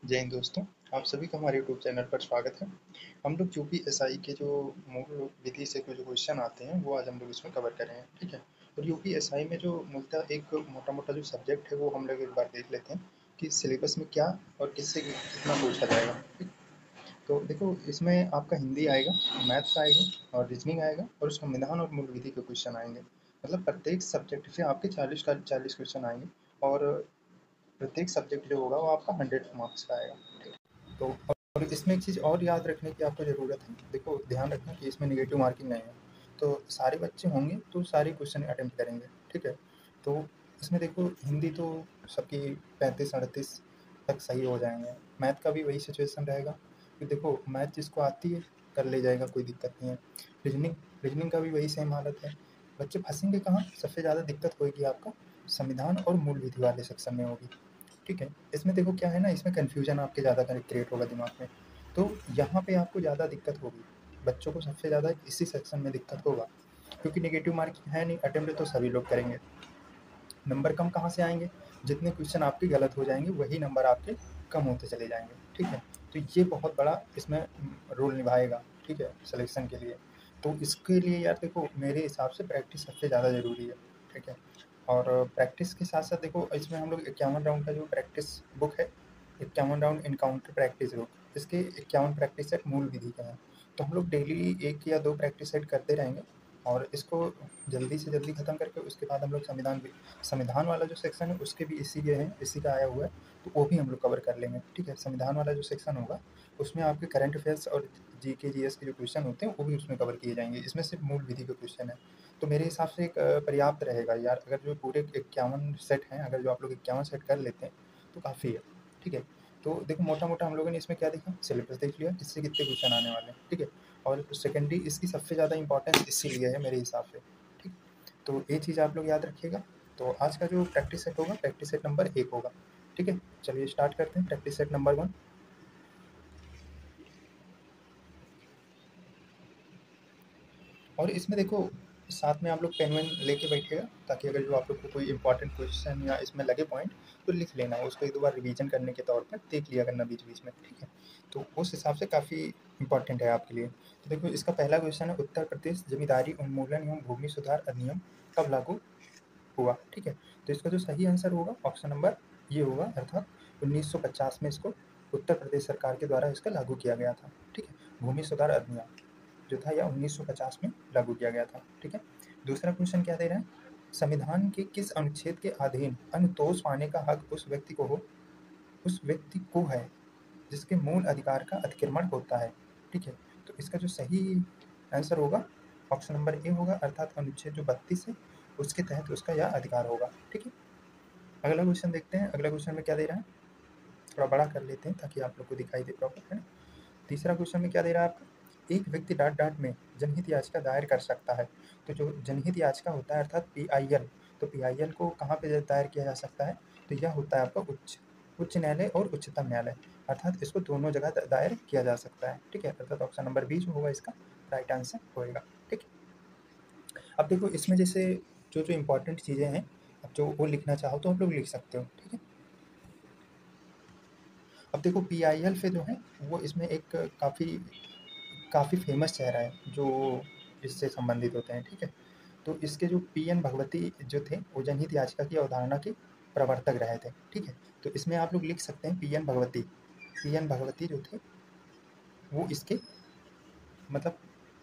जय हिंद दोस्तों, आप सभी का हमारे यूट्यूब चैनल पर स्वागत है। हम लोग यूपीएसआई के जो मूल विधि से कुछ क्वेश्चन आते हैं वो आज हम लोग इसमें कवर कर रहे हैं, ठीक है। और यूपीएसआई में जो मूलतः एक मोटा-मोटा जो सब्जेक्ट है वो हम लोग एक बार देख लेते हैं कि सिलेबस में क्या और किससे कितना पूछा जाएगा, ठीक। तो देखो इसमें आपका हिंदी आएगा, मैथ्स आएगा और रीजनिंग आएगा और संविधान और मूल विधि के क्वेश्चन आएँगे। मतलब प्रत्येक सब्जेक्ट से आपके 40 का 40 क्वेश्चन आएँगे और प्रत्येक सब्जेक्ट जो होगा वो आपका 100 मार्क्स का आएगा, ठीक है। तो और इसमें एक चीज़ और याद रखने की आपको ज़रूरत है, देखो ध्यान रखना कि इसमें नेगेटिव मार्किंग नहीं है। तो सारे बच्चे होंगे तो सारे क्वेश्चन अटेम्प्ट करेंगे, ठीक है। तो इसमें देखो हिंदी तो सबकी 35-38 तक सही हो जाएंगे। मैथ का भी वही सिचुएशन रहेगा कि देखो मैथ जिसको आती है कर ले जाएगा, कोई दिक्कत नहीं है। रीजनिंग रीजनिंग का भी वही सेम हालत है। बच्चे फंसेंगे कहाँ, सबसे ज़्यादा दिक्कत होगी आपको संविधान और मूल विधि वाले सेक्शन में होगी, ठीक है। इसमें देखो क्या है ना, इसमें कन्फ्यूजन आपके ज़्यादा क्रिएट होगा दिमाग में, तो यहाँ पे आपको ज़्यादा दिक्कत होगी। बच्चों को सबसे ज़्यादा इसी सेक्शन में दिक्कत होगा, क्योंकि नेगेटिव मार्किंग है नहीं, अटेम्प्ट तो सभी लोग करेंगे। नंबर कम कहाँ से आएंगे, जितने क्वेश्चन आपके गलत हो जाएंगे वही नंबर आपके कम होते चले जाएंगे, ठीक है। तो ये बहुत बड़ा इसमें रोल निभाएगा, ठीक है, सिलेक्शन के लिए। तो इसके लिए यार देखो मेरे हिसाब से प्रैक्टिस सबसे ज़्यादा ज़रूरी है, ठीक है। और प्रैक्टिस के साथ साथ देखो इसमें हम लोग 51 राउंड का जो प्रैक्टिस बुक है, 51 राउंड इनकाउंटर प्रैक्टिस बुक, इसके 51 प्रैक्टिस सेट मूल विधि के हैं। तो हम लोग डेली 1 या 2 प्रैक्टिस सेट करते रहेंगे और इसको जल्दी से जल्दी ख़त्म करके उसके बाद हम लोग संविधान वाला जो सेक्शन है उसके भी इसी के हैं, इसी का आया हुआ है, तो वो भी हम लोग कवर कर लेंगे, ठीक है। संविधान वाला जो सेक्शन होगा उसमें आपके करंट अफेयर्स और जीके जीएस के जो क्वेश्चन होते हैं वो भी उसमें कवर किए जाएंगे। इसमें सिर्फ मूल विधि के क्वेश्चन है, तो मेरे हिसाब से एक पर्याप्त रहेगा यार। अगर जो पूरे 51 सेट हैं, अगर जो आप लोग 51 सेट कर लेते हैं तो काफ़ी है, ठीक है। तो देखो मोटा-मोटा हम लोगों ने इसमें क्या देखा, सिलेबस देख लिया, इससे कितने क्वेश्चन आने वाले हैं, ठीक है। और सेकेंडरी इसकी सबसे ज़्यादा इंपॉर्टेंस इसीलिए है मेरे हिसाब से, ठीक। तो ये चीज़ आप लोग याद रखिएगा। तो आज का जो प्रैक्टिस सेट होगा, प्रैक्टिस सेट नंबर 1 होगा, ठीक है। चलिए स्टार्ट करते हैं प्रैक्टिस सेट नंबर 1। और इसमें देखो साथ में आप लोग पेन वेन लेके बैठिएगा, ताकि अगर जो आप लोग को कोई इंपॉर्टेंट क्वेश्चन या इसमें लगे पॉइंट तो लिख लेना, उसको एक दो बार रिवीजन करने के तौर पर देख लिया करना बीच बीच में, ठीक है। तो उस हिसाब से काफ़ी इंपॉर्टेंट है आपके लिए। तो देखो इसका पहला क्वेश्चन है, उत्तर प्रदेश जमींदारी उन्मूलन एवं भूमि सुधार अधिनियम कब लागू हुआ, ठीक है। तो इसका जो सही आंसर होगा ऑप्शन नंबर ये होगा, अर्थात 1950 में इसको उत्तर प्रदेश सरकार के द्वारा इसका लागू किया गया था, ठीक है। भूमि सुधार अधिनियम जो था यह 1950 में लागू किया गया था, ठीक है। दूसरा क्वेश्चन क्या दे रहा है, संविधान के किस अनुच्छेद के अधीन अनुतोष पाने का हक उस व्यक्ति को है जिसके मूल अधिकार का अतिक्रमण होता है, ठीक है। तो इसका जो सही आंसर होगा ऑप्शन नंबर ए होगा, अर्थात अनुच्छेद जो 32 है उसके तहत उसका यह अधिकार होगा, ठीक है। अगला क्वेश्चन देखते हैं, अगला क्वेश्चन में क्या दे रहा है, थोड़ा बड़ा कर लेते हैं ताकि आप लोग को दिखाई दे प्रॉपर, है ना। तीसरा क्वेश्चन में क्या दे रहा है आपका, एक व्यक्ति डाट डाट में जनहित याचिका दायर कर सकता है। तो जो जनहित याचिका होता है अर्थात पीआईएल, तो पीआईएल को कहाँ पे दायर किया जा सकता है, तो यह होता है आपका उच्च न्यायालय और उच्चतम न्यायालय, अर्थात इसको दोनों जगह दायर किया जा सकता है, ठीक है। अर्थात ऑप्शन नंबर बी जो होगा इसका राइट आंसर होएगा, ठीक है। अब देखो इसमें जैसे जो जो इंपॉर्टेंट चीज़ें हैं, अब जो वो लिखना चाहो तो आप लोग लिख सकते हो, ठीक है। अब देखो पीआईएल से जो है वो इसमें एक काफ़ी फेमस चेहरा है जो इससे संबंधित होते हैं, ठीक है। तो इसके जो पीएन भगवती जो थे वो जनहित याचिका की अवधारणा के प्रवर्तक रहे थे, ठीक है। तो इसमें आप लोग लिख सकते हैं पीएन भगवती जो थे वो इसके मतलब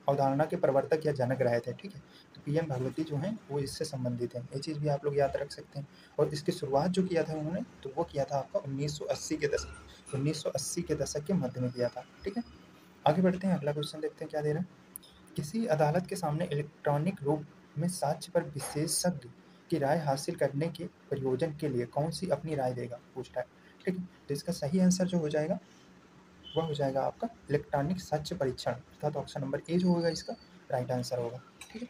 अवधारणा के प्रवर्तक या जनक रहे थे, ठीक है। तो पीएन भगवती जो हैं वो इससे संबंधित हैं, ये चीज़ भी आप लोग याद रख सकते हैं। और इसकी शुरुआत जो किया था उन्होंने, तो वो किया था आपका 1980 के दशक के मध्य में किया था, ठीक है। आगे बढ़ते हैं, अगला क्वेश्चन देखते हैं क्या दे रहा है, किसी अदालत के सामने इलेक्ट्रॉनिक रूप में साक्ष्य पर विशेषज्ञ की राय हासिल करने के प्रयोजन के लिए कौन सी अपनी राय देगा, पूछ रहा है, ठीक है। तो इसका सही आंसर जो हो जाएगा वह हो जाएगा आपका इलेक्ट्रॉनिक साक्ष्य परीक्षण, अर्थात ऑप्शन नंबर ए जो होगा इसका राइट आंसर होगा, ठीक है।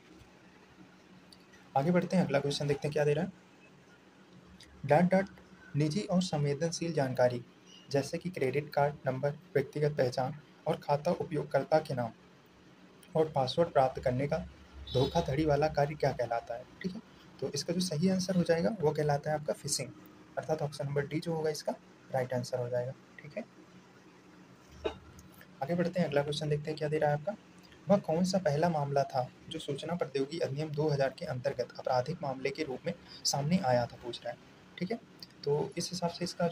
आगे बढ़ते हैं, अगला क्वेश्चन देखते हैं क्या दे रहा है, डॉट डॉट निजी और संवेदनशील जानकारी जैसे कि क्रेडिट कार्ड नंबर, व्यक्तिगत पहचान और खाता उपयोगकर्ता के नाम और पासवर्ड प्राप्त करने का धोखाधड़ी वाला कार्य क्या कहलाता है, ठीक है। तो इसका जो सही आंसर हो जाएगा वो कहलाता है आपका फिशिंग, अर्थात ऑप्शन नंबर डी जो होगा इसका राइट आंसर हो जाएगा। ठीक है, आगे बढ़ते हैं, अगला क्वेश्चन देखते हैं क्या दे रहा है आपका। वह कौन सा पहला मामला था जो सूचना प्रौद्योगिकी अधिनियम 2000 के अंतर्गत आपराधिक मामले के रूप में सामने आया था, पूछ रहा है। ठीक है, तो इस हिसाब से इसका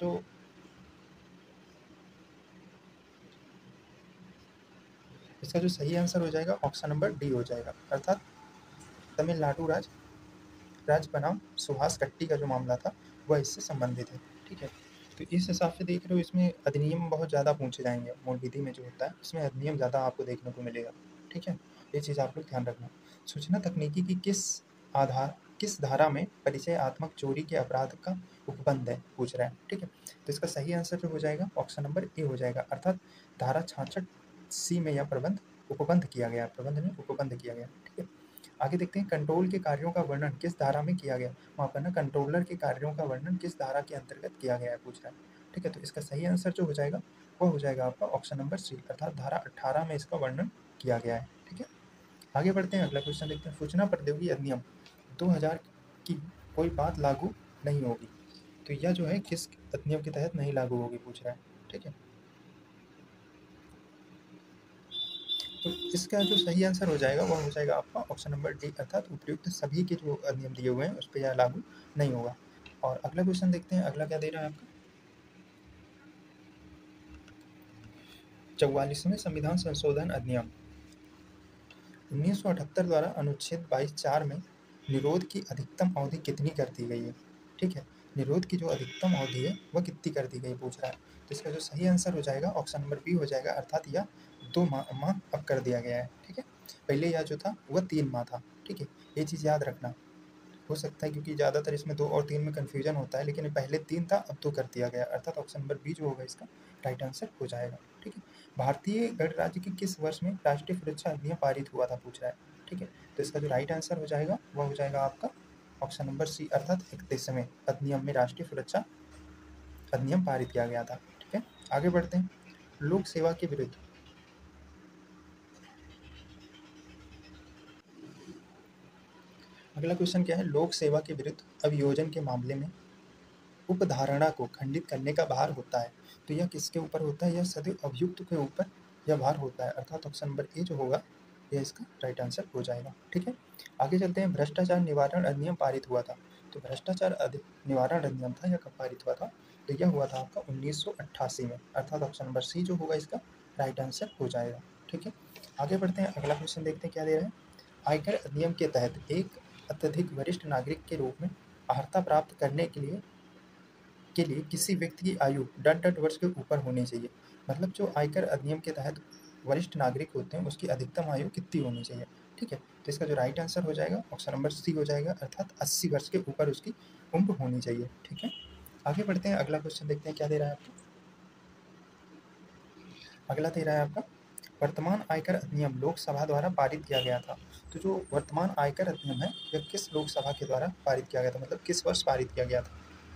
जो सही आंसर हो जाएगा ऑप्शन नंबर डी हो जाएगा, अर्थात तमिलनाडु राज्य बनाम सुहास कट्टी का जो मामला था वह इससे संबंधित है। ठीक है, तो इस हिसाब से देख रहे हो इसमें अधिनियम बहुत ज़्यादा पूछे जाएंगे, मूल विधि में जो होता है इसमें अधिनियम ज़्यादा आपको देखने को मिलेगा। ठीक है, ये चीज़ आप लोग ध्यान रखना। सूचना तकनीकी की किस धारा में परिचयात्मक चोरी के अपराध का उपबंध है, पूछ रहा है। ठीक है, तो इसका सही आंसर जो हो जाएगा ऑप्शन नंबर ए हो जाएगा, अर्थात धारा 66C में यह उपबंध किया गया, प्रबंध नहीं उपबंध किया गया। ठीक है, आगे देखते हैं, कंट्रोल के कार्यों का वर्णन किस धारा में किया गया, वहाँ पर ना कंट्रोलर के कार्यों का वर्णन किस धारा के अंतर्गत किया गया है, पूछ रहा है। ठीक है, तो इसका सही आंसर जो हो जाएगा वो हो जाएगा आपका ऑप्शन नंबर सी, अर्थात धारा 18 में इसका वर्णन किया गया है। ठीक है, आगे बढ़ते हैं, अगला क्वेश्चन देखते हैं, सूचना प्रौद्योगिकी अधिनियम 2000 की कोई बात लागू नहीं होगी, तो यह जो है किस अधिनियम के तहत नहीं लागू होगी, पूछ रहा है। ठीक है, तो इसका जो सही आंसर हो जाएगा वह हो जाएगा आपका ऑप्शन नंबर डी, अर्थात उपयुक्त सभी के जो अधिनियम दिए हुए हैं उस पर यह लागू नहीं होगा। और अगला क्वेश्चन देखते हैं, अगला क्या दे रहा है आपका। 44वें संविधान संशोधन अधिनियम 1978 द्वारा अनुच्छेद 22(4) में निरोध की अधिकतम अवधि कितनी कर दी गई है। ठीक है, निरोध की जो अधिकतम अवधि है वह कितनी कर दी गई, पूछ रहा है। तो इसका जो सही आंसर हो जाएगा ऑप्शन नंबर बी हो जाएगा, अर्थात यह 2 माह अब कर दिया गया है। ठीक है, पहले यह जो था वह 3 माह था। ठीक है, ये चीज़ याद रखना। हो सकता है क्योंकि ज़्यादातर इसमें 2 और 3 में कन्फ्यूजन होता है, लेकिन पहले 3 था अब 2 कर दिया गया, अर्थात ऑप्शन नंबर बी जो होगा इसका राइट आंसर हो जाएगा। ठीक है, भारतीय गणराज्य के किस वर्ष में राष्ट्रीय सुरक्षा अधिनियम पारित हुआ था, पूछ रहा है। ठीक है, तो इसका जो राइट आंसर हो जाएगा वह हो जाएगा आपका ऑप्शन नंबर सी, अर्थात 31वें अधिनियम में राष्ट्रीय सुरक्षा अधिनियम पारित किया गया था। ठीक है, आगे बढ़ते हैं, लोक सेवा के विरुद्ध अगला क्वेश्चन क्या है, लोक सेवा के विरुद्ध अभियोजन के मामले में उपधारणा को खंडित करने का भार होता है, तो यह किसके ऊपर होता है, यह सदैव अभियुक्त के ऊपर यह भार होता है, अर्थात ऑप्शन नंबर ए जो होगा यह इसका राइट आंसर हो जाएगा। ठीक है, आगे चलते हैं, भ्रष्टाचार निवारण अधिनियम पारित हुआ था, तो भ्रष्टाचार निवारण अधिनियम था यह कब पारित हुआ था, तो यह हुआ था आपका 1988 में, अर्थात ऑप्शन नंबर सी जो होगा इसका राइट आंसर हो जाएगा। ठीक है, आगे बढ़ते हैं, अगला क्वेश्चन देखते हैं क्या दे रहे हैं। आयकर अधिनियम के तहत एक अत्यधिक वरिष्ठ नागरिक के रूप में अर्हता प्राप्त करने के लिए किसी व्यक्ति की आयु 60 वर्ष के ऊपर होनी चाहिए, मतलब जो आयकर अधिनियम के तहत वरिष्ठ नागरिक होते हैं उसकी अधिकतम आयु कितनी होनी चाहिए। ठीक है, तो इसका जो राइट आंसर हो जाएगा ऑप्शन नंबर सी हो जाएगा, अर्थात 80 वर्ष के ऊपर उसकी उम्र होनी चाहिए। ठीक है, आगे बढ़ते हैं, अगला क्वेश्चन देखते हैं क्या दे रहा है आपको। अगला दे रहा है आपका, वर्तमान आयकर अधिनियम लोकसभा द्वारा पारित किया गया था, तो जो वर्तमान आयकर अधिनियम है यह किस लोकसभा के द्वारा पारित किया गया था, मतलब किस वर्ष पारित किया गया था।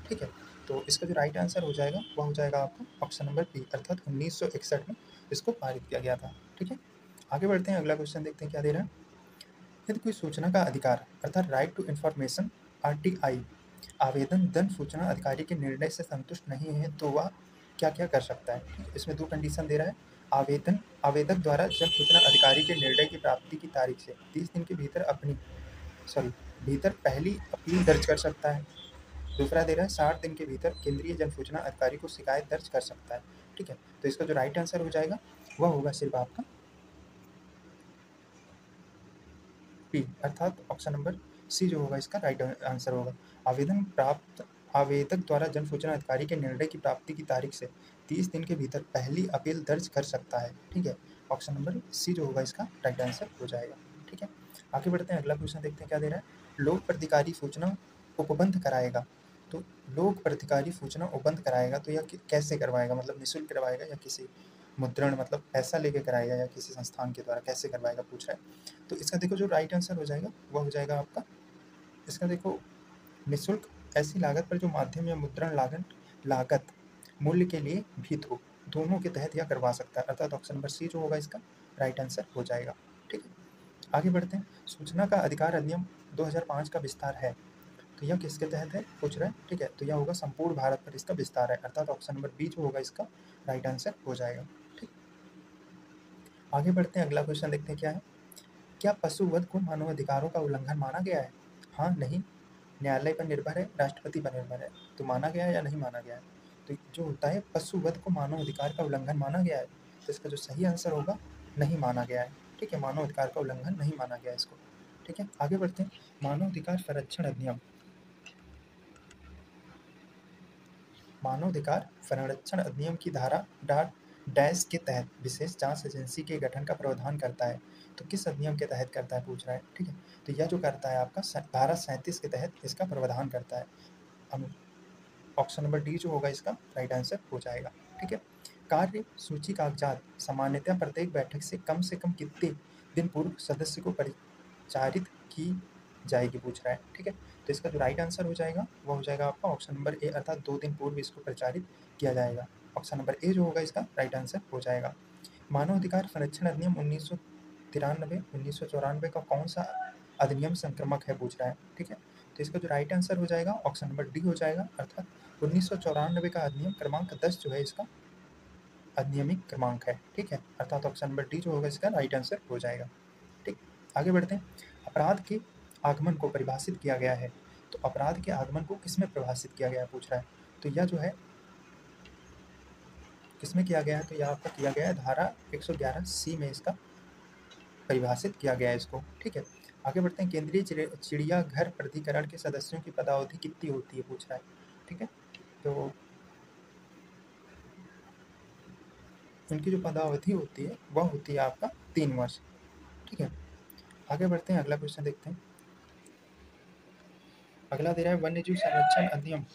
ठीक है, तो इसका जो राइट आंसर हो जाएगा वह हो जाएगा आपका ऑप्शन नंबर बी, अर्थात 1961 में इसको पारित किया गया था। ठीक है, आगे बढ़ते हैं, अगला क्वेश्चन देखते हैं क्या दे रहा है। यदि कोई सूचना का अधिकार अर्थात राइट टू इन्फॉर्मेशन RTI आवेदन दंड सूचना अधिकारी के निर्णय से संतुष्ट नहीं है तो वह क्या क्या कर सकता है। ठीक है, इसमें 2 कंडीशन दे रहा है, आवेदक द्वारा जन सूचना अधिकारी के निर्णय की प्राप्ति की तारीख से 30 दिन के भीतर पहली अपील दर्ज कर सकता है। दूसरा दे रहा है 60 दिन के भीतर केंद्रीय जन सूचना अधिकारी को शिकायत दर्ज कर सकता है। ठीक है, तो इसका जो राइट आंसर हो जाएगा वह होगा सिर्फ आपका पी, अर्थात ऑप्शन नंबर सी जो होगा इसका राइट आंसर होगा। आवेदक द्वारा जन सूचना अधिकारी के निर्णय की प्राप्ति की तारीख से 30 दिन के भीतर पहली अपील दर्ज कर सकता है। ठीक है, ऑप्शन नंबर सी जो होगा इसका राइट आंसर हो जाएगा। ठीक है, आगे बढ़ते हैं, अगला क्वेश्चन देखते हैं क्या दे रहा है। लोक प्रतिकारी सूचना उपबंध कराएगा, तो लोक प्रतिकारी सूचना उपबंध कराएगा तो यह कैसे करवाएगा, मतलब निःशुल्क करवाएगा या किसी मुद्रण मतलब पैसा लेके कराएगा या किसी संस्थान के द्वारा कैसे करवाएगा, पूछ रहा है। तो इसका देखो जो राइट आंसर हो जाएगा वह हो जाएगा आपका, इसका देखो निःशुल्क ऐसी लागत पर जो माध्यम या मुद्रण लागत मूल्य के लिए भीत हो, दोनों के तहत यह करवा सकता है, अर्थात ऑप्शन नंबर सी जो होगा इसका राइट आंसर हो जाएगा। ठीक है, आगे बढ़ते हैं, सूचना का अधिकार अधिनियम 2005 का विस्तार है, तो यह किसके तहत है पूछ रहा है, ठीक है। तो यह होगा संपूर्ण भारत पर इसका विस्तार है, अर्थात ऑप्शन नंबर बी जो होगा इसका राइट आंसर हो जाएगा, ठीक। आगे बढ़ते हैं, अगला क्वेश्चन देखते हैं क्या है। क्या पशुवध को मानवाधिकारों का उल्लंघन माना गया है? हाँ, नहीं, न्यायालय पर निर्भर है, राष्ट्रपति पर निर्भर है। तो माना गया है या नहीं माना गया है? तो जो होता है पशुवध को मानव अधिकार का उल्लंघन माना गया है, तो इसका जो सही आंसर होगा नहीं माना गया है, ठीक है। मानव अधिकार का उल्लंघन नहीं माना गया इसको, ठीक है। आगे बढ़ते हैं, मानव अधिकार संरक्षण अधिनियम, मानव अधिकार संरक्षण अधिनियम की धारा डाट डैश के तहत विशेष जांच एजेंसी के गठन का प्रावधान करता है। तो किस अधिनियम के तहत करता है पूछ रहा है, ठीक है। तो यह जो करता है आपका धारा 37 के तहत इसका प्रावधान करता है। ऑप्शन नंबर डी जो होगा इसका राइट आंसर हो जाएगा, ठीक है। कार्य सूची कागजात सामान्यतः प्रत्येक बैठक से कम कितने दिन पूर्व सदस्य को परिचारित की जाएगी पूछ रहा है, ठीक है। तो इसका जो राइट आंसर हो जाएगा वो हो जाएगा आपका ऑप्शन नंबर ए, अर्थात 2 दिन पूर्व इसको प्रचारित किया जाएगा। ऑप्शन नंबर ए जो होगा इसका राइट आंसर हो जाएगा। मानव अधिकार संरक्षण अधिनियम 1993 का कौन सा अधिनियम संक्रमक है पूछ रहा है, ठीक है। तो इसका जो राइट आंसर हो जाएगा ऑप्शन नंबर डी हो जाएगा, अर्थात 1994 का अधिनियम क्रमांक 10 जो है इसका अधिनियमिक क्रमांक है, ठीक है। अर्थात ऑप्शन नंबर डी जो होगा इसका राइट आंसर हो जाएगा, ठीक। आगे बढ़ते हैं, अपराध के आगमन को परिभाषित किया गया है। तो अपराध के आगमन को किसमें परिभाषित किया गया है पूछ रहा है। तो यह जो है किसमें किया गया है, तो यह आपका किया गया है धारा 111C में इसका परिभाषित किया गया है इसको, ठीक है। आगे बढ़ते हैं, केंद्रीय चिड़ियाघर प्राधिकरण के सदस्यों की पदावधि कितनी होती है पूछ रहा है, ठीक है। तो इनकी जो पदावधि होती है वह होती है आपका 3 वर्ष, ठीक है। आगे बढ़ते हैं, अगला क्वेश्चन देखते हैं। अगला दे रहा है वन्यजीव संरक्षण अधिनियम,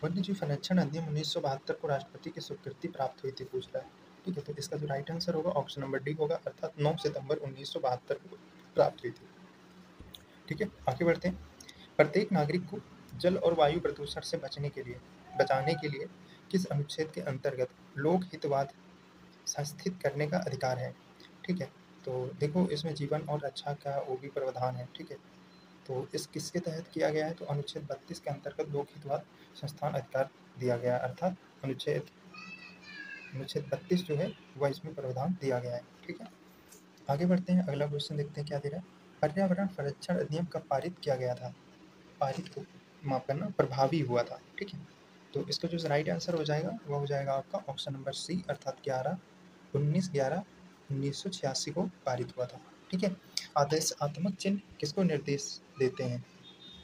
वन्यजीव संरक्षण अधिनियम 1972 को राष्ट्रपति की स्वीकृति प्राप्त हुई थी पूछ रहा है, ठीक है। तो इसका जो राइट आंसर होगा ऑप्शन नंबर डी होगा, अर्थात 9 सितंबर 1972 को प्राप्त हुई थी, ठीक है। आगे बढ़ते हैं, प्रत्येक नागरिक को जल और वायु प्रदूषण से बचाने के लिए किस अनुच्छेद के अंतर्गत लोक हितवाद संस्थित करने का अधिकार है, ठीक है। तो देखो इसमें जीवन और रक्षा का वो भी प्रावधान है, ठीक है। तो इस किसके तहत किया गया है, तो अनुच्छेद 32 के अंतर्गत लोक हितवाद संस्थान अधिकार दिया गया है, अर्थात अनुच्छेद अनुच्छेद 32 जो है वह इसमें प्रावधान दिया गया है, ठीक है। आगे बढ़ते हैं, अगला क्वेश्चन देखते हैं क्या दे रहा है। पर्यावरण संरक्षण अधिनियम कब पारित किया गया था, पारित को माफ करना प्रभावी हुआ था, ठीक है। तो इसका जो राइट आंसर हो जाएगा वह हो जाएगा आपका ऑप्शन नंबर सी, अर्थात 19/11/1986 को पारित हुआ था, ठीक है। आदेशात्मक चिन्ह किसको निर्देश देते हैं,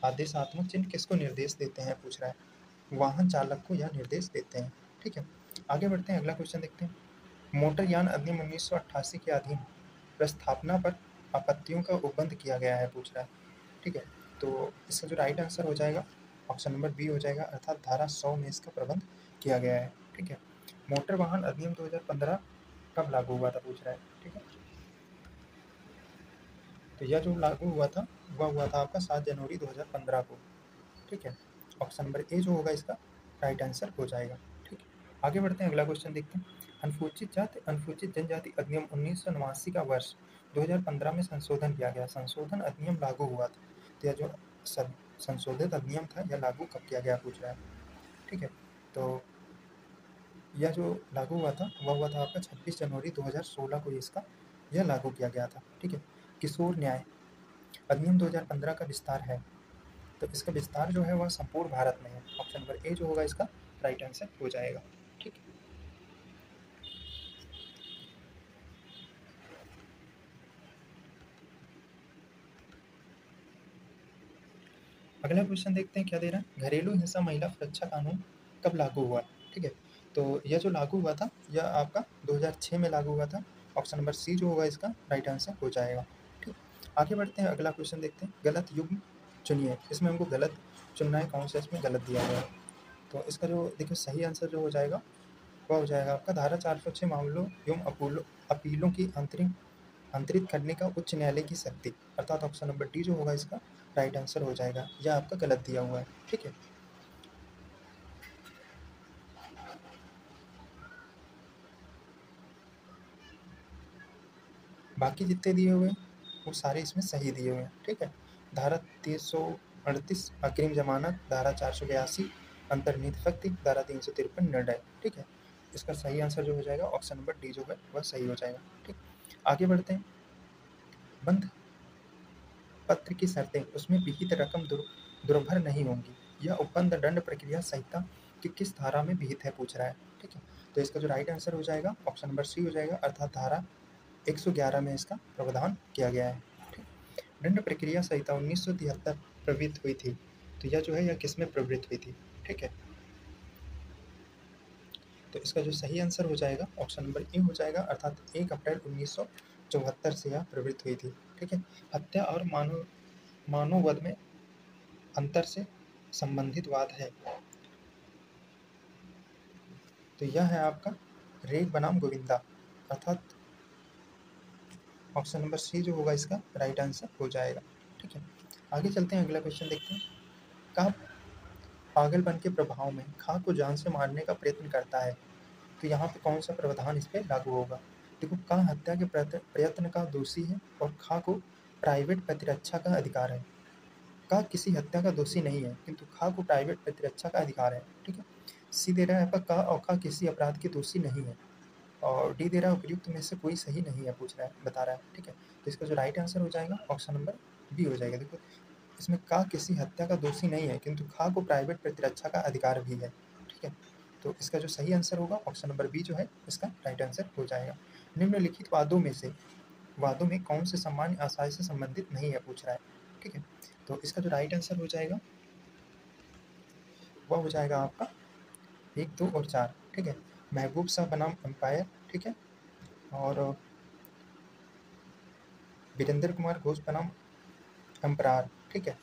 आदेशात्मक चिन्ह किसको निर्देश देते हैं पूछ रहा है, वाहन चालक को यह निर्देश देते हैं, ठीक है। आगे बढ़ते हैं, अगला क्वेश्चन देखते हैं। मोटरयान अधिनियम 1988 के अधीन प्रस्थापना पर आपत्तियों का उपबंध किया गया है पूछ रहा है, ठीक है। तो इसका जो राइट आंसर हो जाएगा ऑप्शन नंबर बी हो जाएगा, अर्थात धारा 100 में इसका प्रबंध किया गया है, ठीक है। मोटर वाहन अधिनियम 2015 कब लागू हुआ था पूछ रहा है, ठीक है। तो यह जो लागू हुआ था वह हुआ था आपका 7 जनवरी 2015 को, ठीक है। ऑप्शन नंबर ए जो होगा इसका राइट आंसर हो जाएगा, ठीक है। आगे बढ़ते हैं, अगला क्वेश्चन देखते हैं। अनुसूचित जाति अनुसूचित जनजाति अधिनियम 1989 का वर्ष 2015 में संशोधन किया गया, संशोधन अधिनियम लागू हुआ था। तो यह जो संशोधित अधिनियम था यह लागू कब किया गया पूछ रहा है, ठीक है। तो यह जो लागू हुआ था वह हुआ था आपका 26 जनवरी 2016 को इसका यह लागू किया गया था, ठीक है। किशोर न्याय अधिनियम 2015 का विस्तार है, तो इसका विस्तार जो है वह संपूर्ण भारत में है। ऑप्शन नंबर ए जो होगा इसका राइट आंसर हो जाएगा, ठीक है। अगला क्वेश्चन देखते हैं क्या दे रहा है। घरेलू हिंसा महिला सुरक्षा कानून कब लागू हुआ, ठीक है। तो यह जो लागू हुआ था यह आपका 2006 में लागू हुआ था। ऑप्शन नंबर सी जो होगा इसका राइट आंसर हो जाएगा, ठीक। आगे बढ़ते हैं, अगला क्वेश्चन देखते हैं। गलत युग्म चुनिए, इसमें हमको गलत चुनना है, कौन सा इसमें गलत दिया गया है। तो इसका जो देखिए सही आंसर जो हो जाएगा वह हो जाएगा आपका धारा 406 मामलों एवं अपीलों की अंतरित करने का उच्च न्यायालय की शक्ति, अर्थात ऑप्शन नंबर डी जो होगा इसका राइट आंसर हो जाएगा। यह आपका गलत दिया हुआ है, ठीक है। बाकी जितने दिए हुए हैं वो सारे इसमें सही दिए हुए हैं, ठीक है। धारा 338 अग्रिम जमानत, धारा 482 अंतर्निहित शक्ति, धारा 353 निर्णय, ठीक है। इसका सही आंसर जो हो जाएगा ऑप्शन नंबर डी जो है वह सही हो जाएगा, ठीक। आगे बढ़ते हैं। बंध पत्र की शर्तें, उसमें विहित रकम दुर्भर नहीं होंगी। यह उपबंध दंड प्रक्रिया संहिता की किस धारा में विहित है पूछ रहा है, ठीक है। तो इसका जो राइट आंसर हो जाएगा ऑप्शन नंबर सी हो जाएगा, अर्थात धारा 111 में इसका प्रावधान किया गया है, ठीक। दंड प्रक्रिया संहिता 1973 प्रवृत्त हुई थी, तो यह जो है यह किस में प्रवृत्त हुई थी, ठीक है। तो इसका जो सही आंसर हो जाएगा ऑप्शन नंबर ए हो जाएगा, अर्थात 1 अप्रैल 1974 से यह प्रवृत्त हुई थी, ठीक है। हत्या और मानववध में अंतर से संबंधित वाद है, तो यह है आपका रेग बनाम गोविंदा, अर्थात ऑप्शन नंबर सी जो होगा इसका राइट आंसर हो जाएगा, ठीक है। आगे चलते हैं, अगला क्वेश्चन देखते हैं। का पागलपन के प्रभाव में खां को जान से मारने का प्रयत्न करता है, तो यहाँ पे कौन सा प्रावधान इस पे लागू होगा। देखो, खां हत्या के प्रयत्न का दोषी है और खां को प्राइवेट प्रतिरक्षा का अधिकार है। खां किसी हत्या का दोषी नहीं है, किंतु खां को प्राइवेट प्रतिरक्षा का अधिकार है, ठीक है। सी दे रहा है आपका का और खां किसी अपराध के दोषी नहीं है, और डी दे रहा है उपयुक्त में से कोई सही नहीं है, पूछ रहा है, बता रहा है, ठीक है। तो इसका जो राइट आंसर हो जाएगा ऑप्शन नंबर बी हो जाएगा। देखो, इसमें का किसी हत्या का दोषी नहीं है, किंतु खा को प्राइवेट प्रतिरक्षा का अधिकार भी है, ठीक है। तो इसका जो सही आंसर होगा ऑप्शन नंबर बी जो है इसका राइट आंसर हो जाएगा। निम्नलिखित वादों में कौन से सामान्य आशय से संबंधित नहीं है, पूछ रहा है, ठीक है। तो इसका जो राइट आंसर हो जाएगा वह हो जाएगा आपका 1, 2 और 4, ठीक है। महबूब शाह बनाम एम्पायर, ठीक है, और वीरेंद्र कुमार घोष बनाम अम्परार, ठीक है,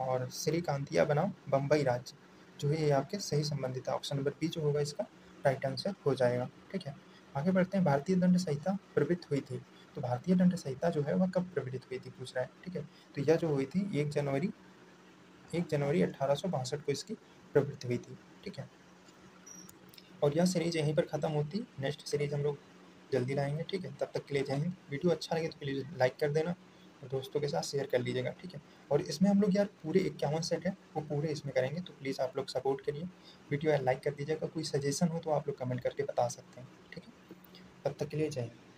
और श्रीकांतिया बनाम बम्बई राज्य, जो है ये आपके सही संबंधित है। ऑप्शन नंबर बी जो होगा इसका राइट आंसर हो जाएगा, ठीक है। आगे बढ़ते हैं। भारतीय दंड संहिता प्रवृत्त हुई थी, तो भारतीय दंड संहिता जो है वह कब प्रवृत्त हुई थी, पूछ रहा है, ठीक है। तो यह जो हुई थी 1 जनवरी 1862 को इसकी प्रवृत्ति हुई थी, ठीक है। और यह सीरीज यहीं पर खत्म होती, नेक्स्ट सीरीज हम लोग जल्दी लाएंगे, ठीक है। तब तक के लिए जय हिंद। वीडियो अच्छा लगे तो प्लीज़ लाइक कर देना और दोस्तों के साथ शेयर कर लीजिएगा, ठीक है। और इसमें हम लोग यार पूरे 51 सेट है वो पूरे इसमें करेंगे, तो प्लीज़ आप लोग सपोर्ट करिए, वीडियो लाइक कर दीजिएगा। कोई सजेशन हो तो आप लोग कमेंट करके बता सकते हैं, ठीक है। तब तक के लिए जय हिंद।